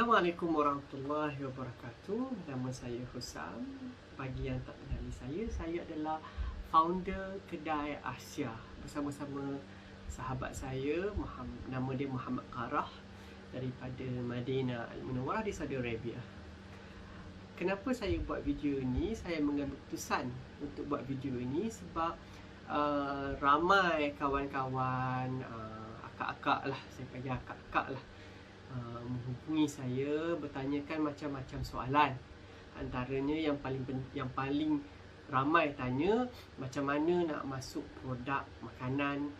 Assalamualaikum warahmatullahi wabarakatuh. Nama saya Husam. Bagi yang tak kenali saya adalah founder Kedai Asia bersama-sama sahabat saya, nama dia Muhammad Qarah daripada Madinah Al-Munawwarah di Saudi Arabia. Kenapa saya buat video ini? Saya mengambil keputusan untuk buat video ini sebab ramai kawan-kawan, akak-akak lah, saya panggil akak-akak lah, menghubungi saya bertanyakan macam-macam soalan. Antaranya yang paling ramai tanya macam mana nak masuk produk makanan,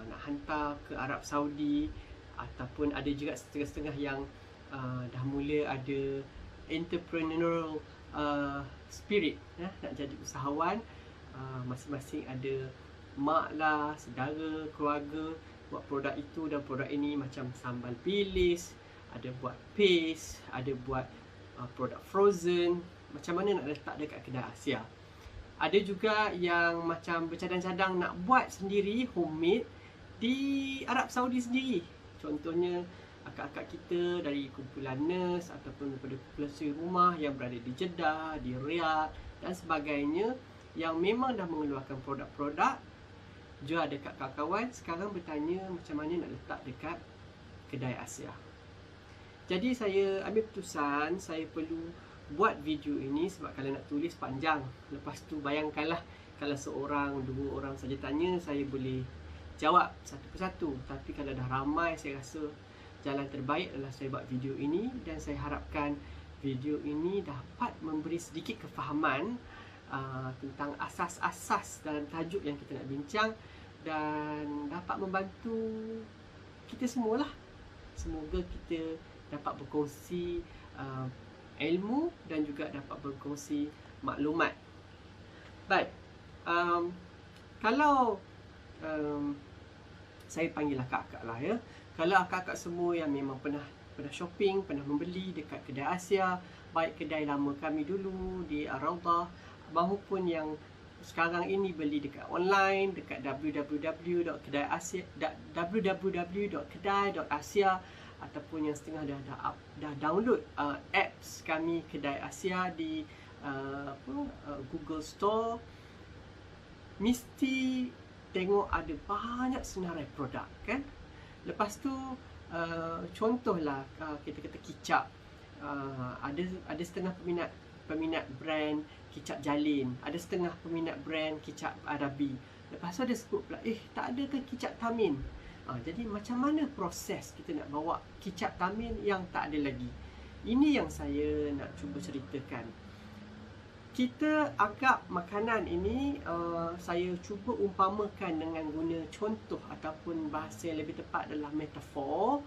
nak hantar ke Arab Saudi, ataupun ada juga setengah-setengah yang dah mula ada entrepreneurial spirit, nak jadi usahawan. Masing-masing ada mak lah, saudara, keluarga buat produk itu dan produk ini, macam sambal bilis, ada buat paste, ada buat produk frozen, macam mana nak letak dekat kedai Asia. Ada juga yang macam bercadang-cadang nak buat sendiri, homemade di Arab Saudi sendiri. Contohnya akak-akak kita dari kumpulan nurse ataupun daripada kumpulan suri rumah yang berada di Jeddah, di Riyadh dan sebagainya, yang memang dah mengeluarkan produk-produk. Juga ada kawan-kawan sekarang bertanya macam mana nak letak dekat Kedai Asia. Jadi saya ambil keputusan saya perlu buat video ini sebab kalau nak tulis panjang. Lepas tu bayangkanlah kalau seorang, dua orang saja tanya, saya boleh jawab satu persatu. Tapi kalau dah ramai, saya rasa jalan terbaik adalah saya buat video ini. Dan saya harapkan video ini dapat memberi sedikit kefahaman tentang asas-asas dalam tajuk yang kita nak bincang dan dapat membantu kita semualah. Semoga kita dapat berkongsi ilmu dan juga dapat berkongsi maklumat. Baik, kalau saya panggil akak-akak lah ya. Kalau akak-akak semua yang memang pernah shopping, pernah membeli dekat Kedai Asia, baik kedai lama kami dulu di Ar-Rawdah maupun yang sekarang ini beli dekat online dekat www.kedai.asia ataupun yang setengah dah download apps kami Kedai Asia di Google Store, mesti tengok ada banyak senarai produk kan. Lepas tu contohlah kita kata kicap, ada setengah peminat brand kicap Jalin, ada setengah peminat brand kicap Arabi. Lepas tu ada sebut pula, tak ada ke kicap Tamin. Jadi macam mana proses kita nak bawa kicap Tamin yang tak ada lagi? Ini yang saya nak cuba ceritakan. Kita anggap makanan ini, saya cuba umpamakan dengan guna contoh ataupun bahasa yang lebih tepat adalah metafor.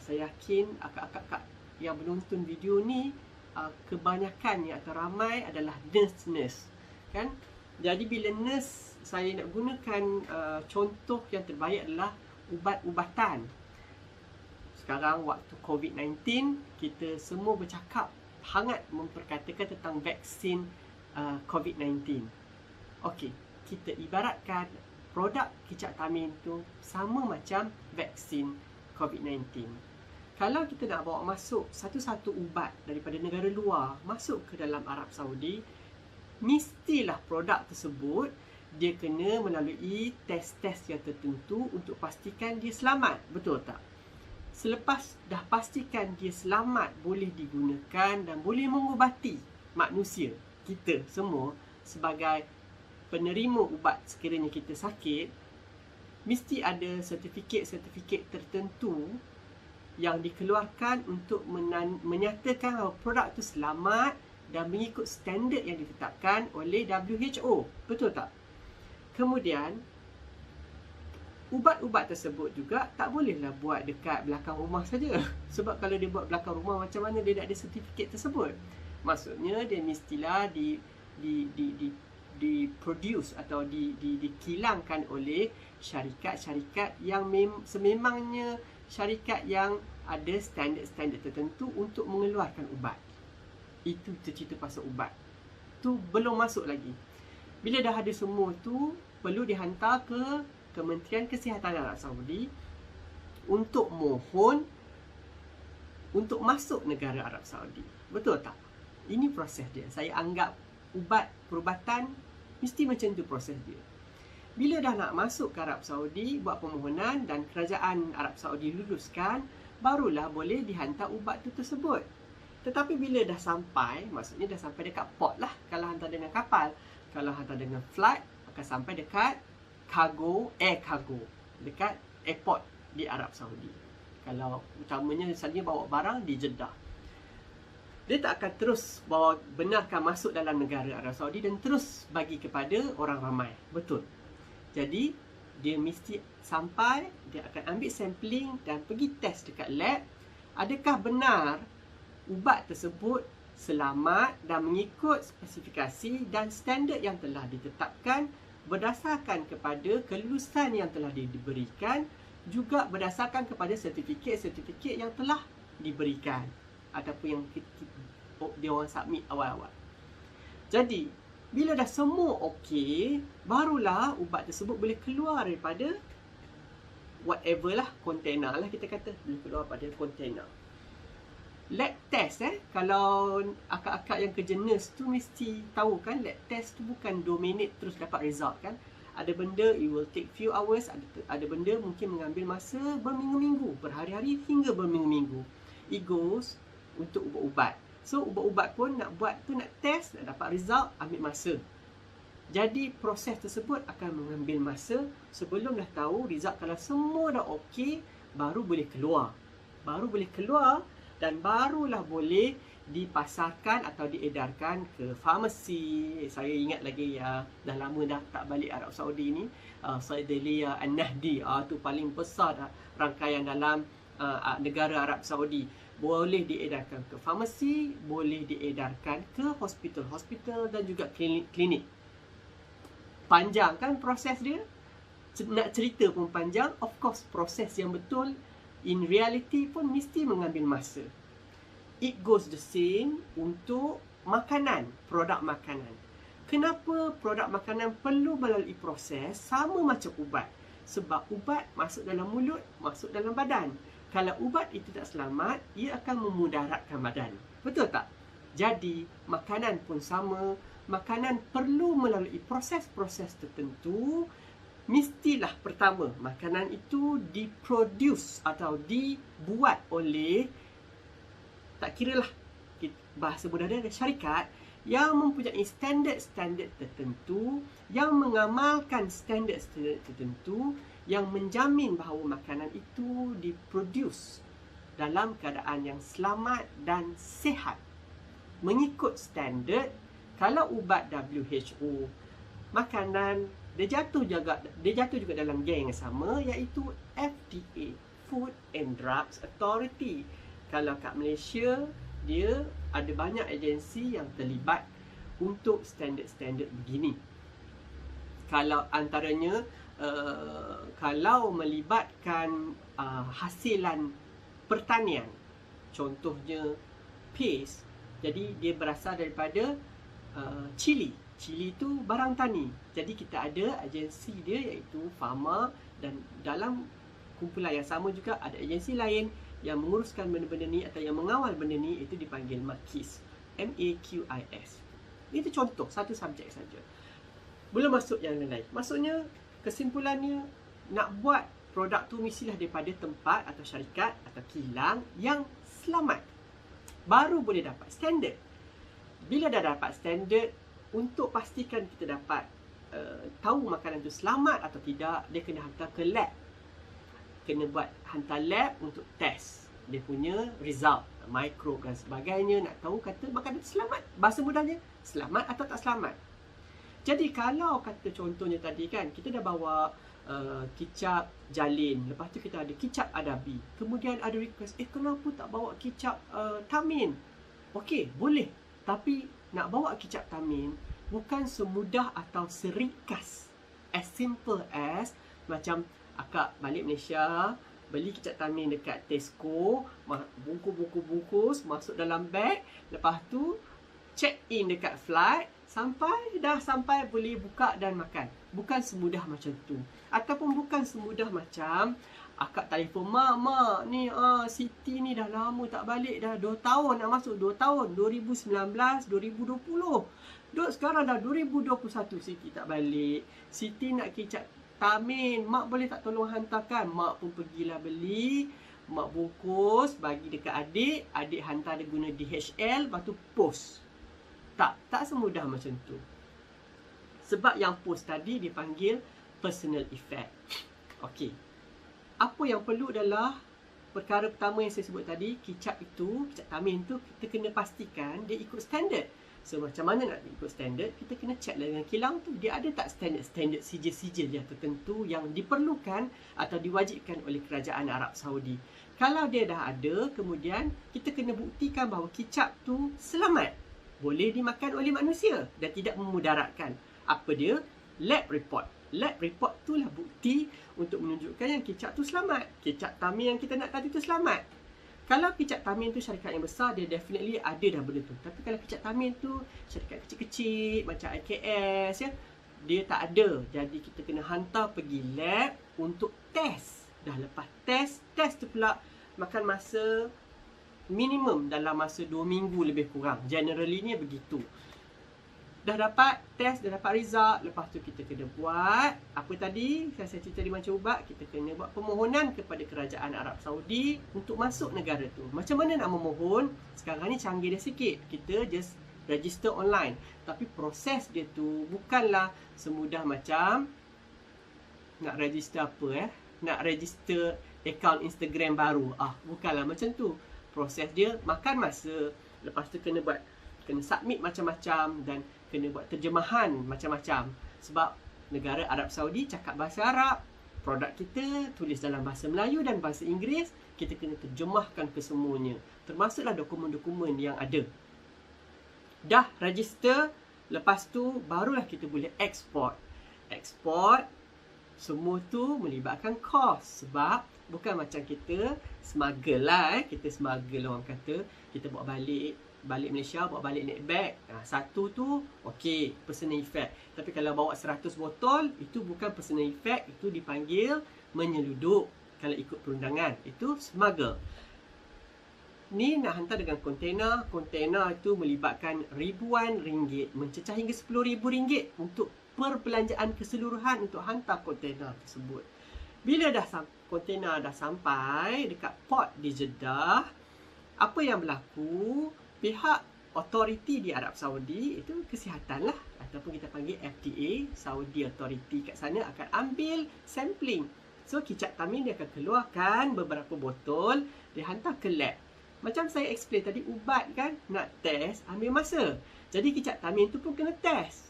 Saya yakin akak-akak yang menonton video ni kebanyakannya atau ramai adalah nurse kan. Jadi bila nurse, saya nak gunakan contoh yang terbaik adalah ubat-ubatan. Sekarang waktu COVID-19, kita semua bercakap hangat memperkatakan tentang vaksin COVID-19. Okey, kita ibaratkan produk kicap Tamin tu sama macam vaksin COVID-19. Kalau kita nak bawa masuk satu-satu ubat daripada negara luar masuk ke dalam Arab Saudi, mestilah produk tersebut dia kena melalui tes-tes yang tertentu untuk pastikan dia selamat, betul tak? Selepas dah pastikan dia selamat, boleh digunakan dan boleh mengubati manusia, kita semua sebagai penerima ubat sekiranya kita sakit, mesti ada sertifikat tertentu yang dikeluarkan untuk menyatakan bahawa produk itu selamat dan mengikut standard yang ditetapkan oleh WHO. Betul tak? Kemudian, ubat-ubat tersebut juga tak bolehlah buat dekat belakang rumah saja. Sebab kalau dia buat belakang rumah, macam mana dia nak ada sertifikat tersebut? Maksudnya, dia mestilah diproduce atau dikilangkan oleh syarikat-syarikat yang sememangnya syarikat yang ada standard-standard tertentu untuk mengeluarkan ubat. Itu cerita pasal ubat. Tu belum masuk lagi. Bila dah ada semua tu, perlu dihantar ke Kementerian Kesihatan Arab Saudi untuk mohon untuk masuk negara Arab Saudi. Betul tak? Ini proses dia. Saya anggap perubatan mesti macam tu proses dia. Bila dah nak masuk ke Arab Saudi, buat permohonan dan kerajaan Arab Saudi luluskan, barulah boleh dihantar ubat tu tersebut. Tetapi bila dah sampai, maksudnya dah sampai dekat port lah. Kalau hantar dengan kapal, kalau hantar dengan flight, akan sampai dekat air cargo, dekat airport di Arab Saudi. Kalau utamanya misalnya bawa barang di Jeddah, dia tak akan terus benarkan masuk dalam negara Arab Saudi dan terus bagi kepada orang ramai. Betul. Jadi, dia mesti sampai, dia akan ambil sampling dan pergi test dekat lab. Adakah benar ubat tersebut selamat dan mengikut spesifikasi dan standard yang telah ditetapkan berdasarkan kepada kelulusan yang telah diberikan, juga berdasarkan kepada sertifikat-sertifikat yang telah diberikan ataupun yang dia orang submit awal-awal. Jadi, bila dah semua okey, barulah ubat tersebut boleh keluar daripada whatever lah, container lah kita kata, boleh keluar daripada container. Lab test kalau akak-akak yang kerja nurse tu mesti tahu kan, lab test tu bukan 2 minit terus dapat result kan. Ada benda it will take few hours, ada benda mungkin mengambil masa berminggu-minggu, berhari-hari hingga berminggu-minggu. It goes untuk ubat-ubat. So ubat-ubat pun nak buat tu, nak test, nak dapat result, ambil masa. Jadi proses tersebut akan mengambil masa. Sebelum dah tahu result, kalau semua dah okey, baru boleh keluar. Dan barulah boleh dipasarkan atau diedarkan ke farmasi. Saya ingat lagi dah lama dah tak balik Arab Saudi ni, Saidaliya An-Nahdi tu paling besar rangkaian dalam negara Arab Saudi. Boleh diedarkan ke farmasi, boleh diedarkan ke hospital-hospital dan juga klinik-klinik. Panjang kan proses dia? Nak cerita pun panjang. Of course, proses yang betul in reality pun mesti mengambil masa. It goes the same untuk makanan, produk makanan. Kenapa produk makanan perlu melalui proses sama macam ubat? Sebab ubat masuk dalam mulut, masuk dalam badan. Kalau ubat itu tak selamat, ia akan memudaratkan badan. Betul tak? Jadi, makanan pun sama. Makanan perlu melalui proses-proses tertentu. Mestilah pertama, makanan itu diproduce atau dibuat oleh, tak kira lah, bahasa mudah dia, syarikat yang mempunyai standard-standard tertentu, yang mengamalkan standard-standard tertentu, yang menjamin bahawa makanan itu diproduce dalam keadaan yang selamat dan sihat. Mengikut standard, kalau ubat WHO, makanan, dia jatuh juga dalam geng yang sama, iaitu FDA, Food and Drugs Authority. Kalau kat Malaysia, dia ada banyak agensi yang terlibat untuk standard-standard begini. Kalau antaranya, kalau melibatkan hasilan pertanian, contohnya paste, jadi dia berasal daripada cili. Cili tu barang tani. Jadi kita ada agensi dia iaitu Pharma, dan dalam kumpulan yang sama juga ada agensi lain yang menguruskan benda-benda ni atau yang mengawal benda ni, itu dipanggil MAQIS. MAQIS. Itu contoh, satu subjek saja. Belum masuk yang lain. Maksudnya, kesimpulannya, nak buat produk tu mestilah daripada tempat atau syarikat atau kilang yang selamat. Baru boleh dapat standard. Bila dah dapat standard, untuk pastikan kita dapat tahu makanan tu selamat atau tidak, dia kena hantar ke lab. Kena hantar lab untuk test dia punya result, mikrob dan sebagainya, nak tahu kata makanan tu selamat. Bahasa mudahnya, selamat atau tak selamat. Jadi kalau kata contohnya tadi kan, kita dah bawa kicap jalin, lepas tu kita ada kicap adabi, kemudian ada request, kenapa tak bawa kicap tamin? Okey, boleh. Tapi nak bawa kicap tamin bukan semudah atau seringkas, as simple as macam akak balik Malaysia, beli kicap tamin dekat Tesco, bungkus-bungkus masuk dalam beg, lepas tu check in dekat flight, sampai boleh buka dan makan. Bukan semudah macam tu. Ataupun bukan semudah macam Akak telefon, mak ni Siti ni dah lama tak balik, dah 2 tahun nak masuk, 2 tahun, 2019, 2020. Duk sekarang dah 2021 Siti tak balik. Siti nak kicap Tamin, mak boleh tak tolong hantarkan? Mak pun pergilah beli, mak bungkus, bagi dekat adik, adik hantar dia guna DHL, lepas tu post. Tak semudah macam tu. Sebab yang post tadi dipanggil personal effect. Okey. Apa yang perlu adalah perkara pertama yang saya sebut tadi, kicap Tamin tu kita kena pastikan dia ikut standard. So macam mana nak ikut standard? Kita kena check dengan kilang tu dia ada tak standard sijil-sijil yang tertentu yang diperlukan atau diwajibkan oleh kerajaan Arab Saudi. Kalau dia dah ada, kemudian kita kena buktikan bahawa kicap tu selamat, boleh dimakan oleh manusia dan tidak memudaratkan. Apa dia? Lab report. Lab report tu lah bukti untuk menunjukkan yang kicap tu selamat. Kicap Tamin yang kita nak tadi tu selamat. Kalau kicap Tamin tu syarikat yang besar, dia definitely ada dah benda tu. Tapi kalau kicap Tamin tu syarikat kecil-kecil macam IKS ya, dia tak ada. Jadi kita kena hantar pergi lab untuk test. Dah lepas test tu pula makan masa minimum dalam masa 2 minggu lebih kurang. Generally ni begitu. Dah dapat test, dah dapat result, lepas tu kita kena buat apa tadi saya cerita di Manca Ubat, kita kena buat permohonan kepada kerajaan Arab Saudi untuk masuk negara tu. Macam mana nak memohon? Sekarang ni canggih dah sikit, kita just register online. Tapi proses dia tu bukanlah semudah macam nak register apa nak register akaun Instagram baru. Bukanlah macam tu. Proses dia makan masa, lepas tu kena submit macam-macam dan kena buat terjemahan macam-macam. Sebab negara Arab Saudi cakap bahasa Arab, produk kita tulis dalam bahasa Melayu dan bahasa Inggeris, kita kena terjemahkan ke semuanya. Termasuklah dokumen-dokumen yang ada. Dah register, lepas tu barulah kita boleh export. Export, semua tu melibatkan kos. Sebab bukan macam kita smuggle lah kita smuggle orang kata, kita bawa balik Malaysia, bawa balik naik bag. Satu tu okey, personal effect. Tapi kalau bawa 100 botol, itu bukan personal effect, itu dipanggil menyeluduk. Kalau ikut perundangan, itu smuggle. Ni nak hantar dengan kontainer. Kontainer itu melibatkan ribuan ringgit, mencecah hingga RM10,000 untuk perbelanjaan keseluruhan untuk hantar kontainer tersebut. Bila kontainer dah sampai dekat port di Jeddah, apa yang berlaku? Pihak authority di Arab Saudi, itu kesihatan lah, ataupun kita panggil FDA, Saudi Authority kat sana, akan ambil sampling. So kicap Tamin dia akan keluarkan beberapa botol, dia hantar ke lab. Macam saya explain tadi, ubat kan nak test ambil masa. Jadi kicap Tamin tu pun kena test.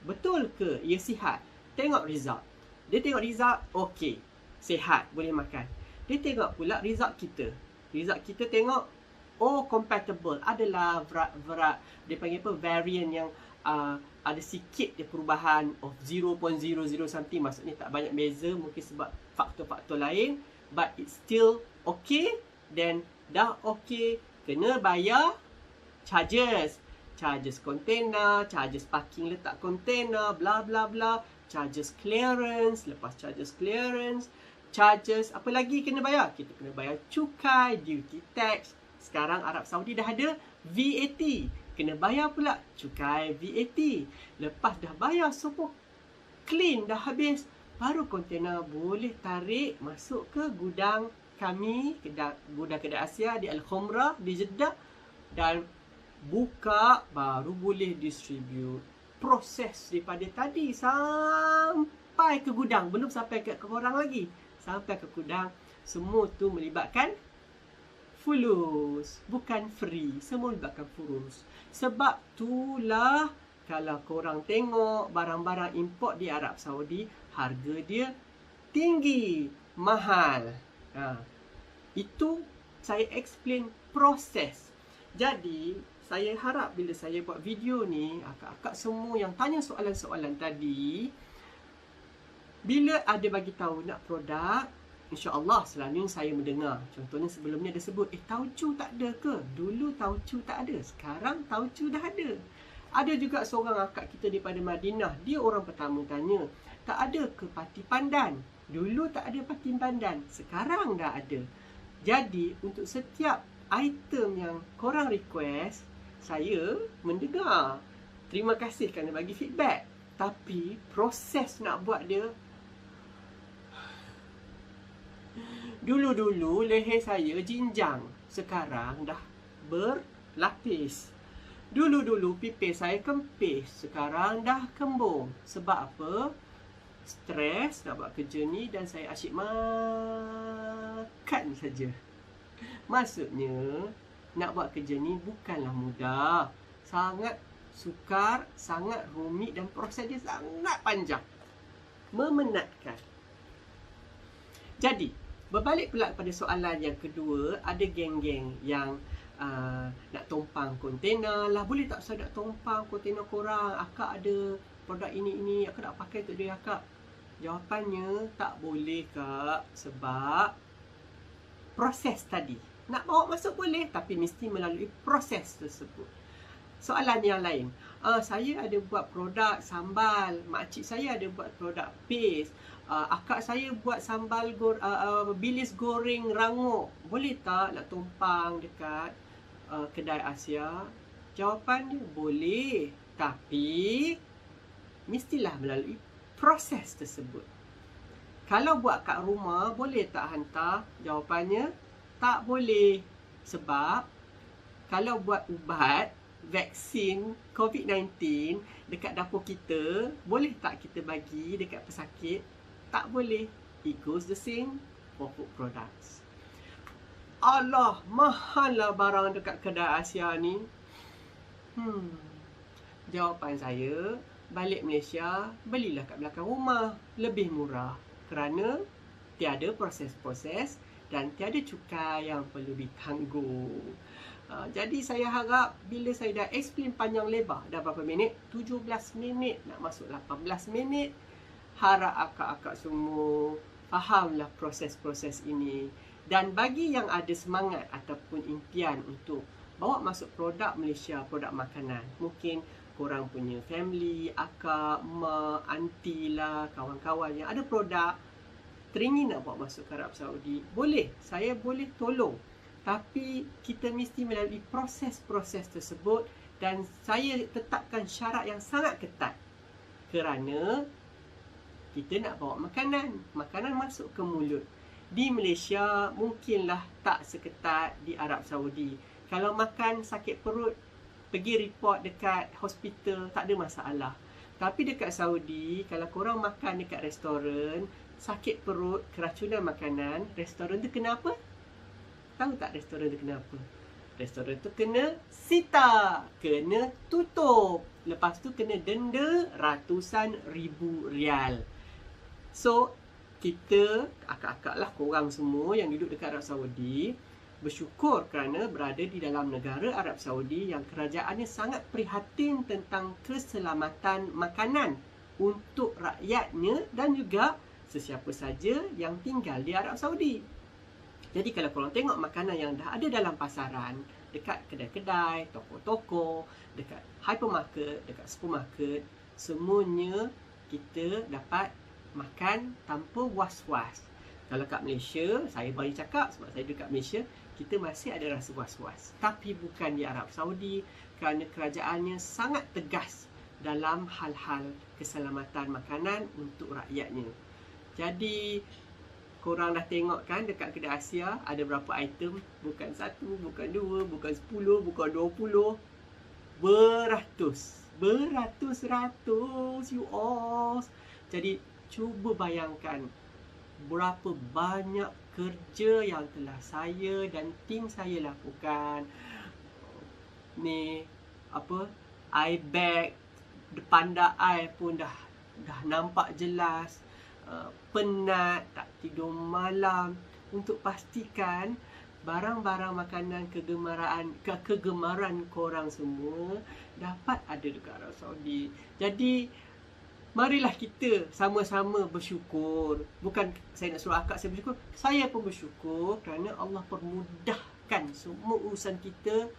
Betul ke ia sihat? Tengok result. Dia tengok result, okey, sihat, boleh makan. Dia tengok pula result kita. Result kita tengok, compatible. Adalah dia panggil apa, variant yang ada sikit dia perubahan of 0.00 something. Maksudnya tak banyak beza, mungkin sebab faktor-faktor lain. But it's still okay. Then dah okay, kena bayar charges. Charges container, charges parking letak container, bla bla bla. Charges clearance, lepas charges clearance, charges apa lagi kena bayar? Kita kena bayar cukai, duty tax. Sekarang Arab Saudi dah ada VAT. Kena bayar pula cukai VAT. Lepas dah bayar semua clean, dah habis, baru kontainer boleh tarik masuk ke gudang kami, gudang kedai Asia di Al-Khumrah di Jeddah, dan buka, baru boleh distribute. Proses daripada tadi sampai ke gudang, belum sampai ke korang lagi, sampai ke gudang, semua tu melibatkan fulus, bukan free. Semua melibatkan fulus. Sebab itulah kalau korang tengok barang-barang import di Arab Saudi, harga dia tinggi, mahal. Itu saya explain proses. Jadi saya harap bila saya buat video ni, akak-akak semua yang tanya soalan-soalan tadi, bila ada bagi tahu nak produk, InsyaAllah selalunya saya mendengar. Contohnya sebelumnya dia sebut, tauco tak ada ke? Dulu tauco tak ada, sekarang tauco dah ada. Ada juga seorang akak kita daripada Madinah, dia orang pertama tanya, tak ada ke pati pandan? Dulu tak ada patin pandan, sekarang dah ada. Jadi untuk setiap item yang korang request, saya mendengar. Terima kasih kerana bagi feedback. Tapi proses nak buat dia, dulu-dulu leher saya jinjang, sekarang dah berlapis. Dulu-dulu pipis saya kempis, sekarang dah kembung. Sebab apa? Stres nak buat kerja ni dan saya asyik makan saja. Maksudnya, nak buat kerja ni bukanlah mudah. Sangat sukar, sangat rumit dan proses dia sangat panjang. Memenatkan. Jadi, berbalik pula kepada soalan yang kedua, ada geng-geng yang nak tumpang kontainer lah. Boleh tak saya nak tumpang kontainer korang? Akak ada produk ini, akak nak pakai untuk diri akak. Jawapannya, tak boleh kak. Sebab proses tadi. Nak bawa masuk boleh, tapi mesti melalui proses tersebut. Soalan yang lain, saya ada buat produk sambal, makcik saya ada buat produk paste, akak saya buat sambal bilis goreng rangup. Boleh tak nak tumpang dekat kedai Asia? Jawapannya boleh, tapi mestilah melalui proses tersebut. Kalau buat kat rumah, boleh tak hantar? Jawapannya tak boleh. Sebab kalau buat ubat, vaksin COVID-19 dekat dapur kita, boleh tak kita bagi dekat pesakit? Tak boleh. It goes the same for food products. Allah, mahal lah barang dekat kedai Asia ni. Jawapan saya, balik Malaysia, belilah kat belakang rumah. Lebih murah. Kerana tiada proses-proses dan tiada cukai yang perlu ditanggung. Jadi saya harap bila saya dah explain panjang lebar, dah berapa minit? 17 minit, nak masuk 18 minit. Harap akak-akak semua fahamlah proses-proses ini. Dan bagi yang ada semangat ataupun impian untuk bawa masuk produk Malaysia, produk makanan, mungkin korang punya family, akak, mak, aunty lah, kawan-kawan yang ada produk, teringin nak bawa masuk ke Arab Saudi, boleh, saya boleh tolong. Tapi kita mesti melalui proses-proses tersebut dan saya tetapkan syarat yang sangat ketat. Kerana kita nak bawa makanan masuk ke mulut. Di Malaysia mungkinlah tak seketat di Arab Saudi. Kalau makan sakit perut, pergi report dekat hospital, tak ada masalah. Tapi dekat Saudi, kalau korang makan dekat restoran, sakit perut, keracunan makanan, restoran tu kena apa? Tahu tak restoran tu kena apa? Restoran tu kena sita, kena tutup. Lepas tu kena denda ratusan ribu rial. So, kita, akak-akak lah, korang semua yang duduk dekat Arab Saudi, bersyukur kerana berada di dalam negara Arab Saudi yang kerajaannya sangat prihatin tentang keselamatan makanan untuk rakyatnya dan juga sesiapa saja yang tinggal di Arab Saudi. Jadi kalau korang tengok makanan yang dah ada dalam pasaran, dekat kedai-kedai, toko-toko, dekat hypermarket, dekat supermarket, semuanya kita dapat makan tanpa was-was. Kalau kat Malaysia, saya baru cakap sebab saya dekat Malaysia, kita masih ada rasa was-was. Tapi bukan di Arab Saudi kerana kerajaannya sangat tegas dalam hal-hal keselamatan makanan untuk rakyatnya. Jadi, korang dah tengok kan dekat kedai Asia ada berapa item? Bukan 1, bukan 2, bukan 10, bukan 20. Beratus-ratus you all. Jadi, cuba bayangkan berapa banyak kerja yang telah saya dan tim saya lakukan. Ni apa? Eye bag depan eye pun dah nampak jelas. Penat, tak tidur malam untuk pastikan barang-barang makanan kegemaran korang semua dapat ada dekat Arab Saudi. Jadi marilah kita sama-sama bersyukur. Bukan saya nak suruh akak saya bersyukur, saya pun bersyukur kerana Allah permudahkan semua urusan kita.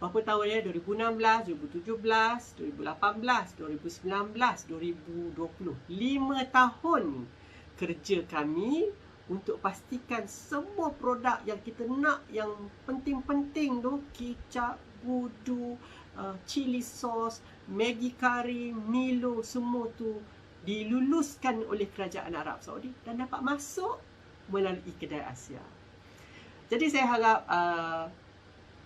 Berapa tahun ya? 2016, 2017, 2018, 2019, 2020. 5 tahun kerja kami untuk pastikan semua produk yang kita nak, yang penting-penting tu, kicap, gudu, chili sauce, Maggi curry, Milo, semua tu diluluskan oleh kerajaan Arab Saudi dan dapat masuk melalui kedai Asia. Jadi saya harap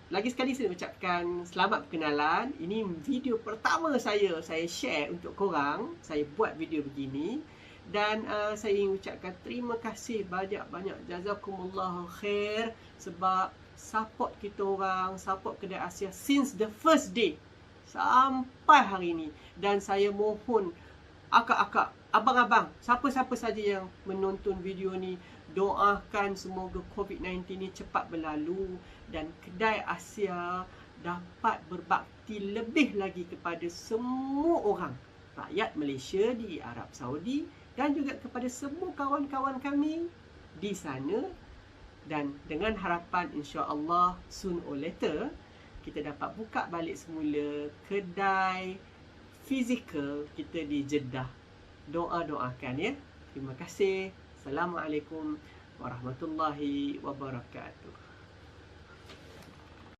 lagi sekali saya ucapkan selamat perkenalan. Ini video pertama saya share untuk korang. Saya buat video begini. Dan saya ingin ucapkan terima kasih banyak-banyak. Jazakumullah khair. Sebab support kita orang, support kedai Asia since the first day sampai hari ini. Dan saya mohon akak-akak, abang-abang, siapa-siapa saja yang menonton video ni, doakan semoga COVID-19 ni cepat berlalu dan kedai Asia dapat berbakti lebih lagi kepada semua orang, rakyat Malaysia di Arab Saudi dan juga kepada semua kawan-kawan kami di sana. Dan dengan harapan insya-Allah soon or later kita dapat buka balik semula kedai fizikal kita di Jeddah. Doa-doakan ya. Terima kasih. Assalamualaikum warahmatullahi wabarakatuh.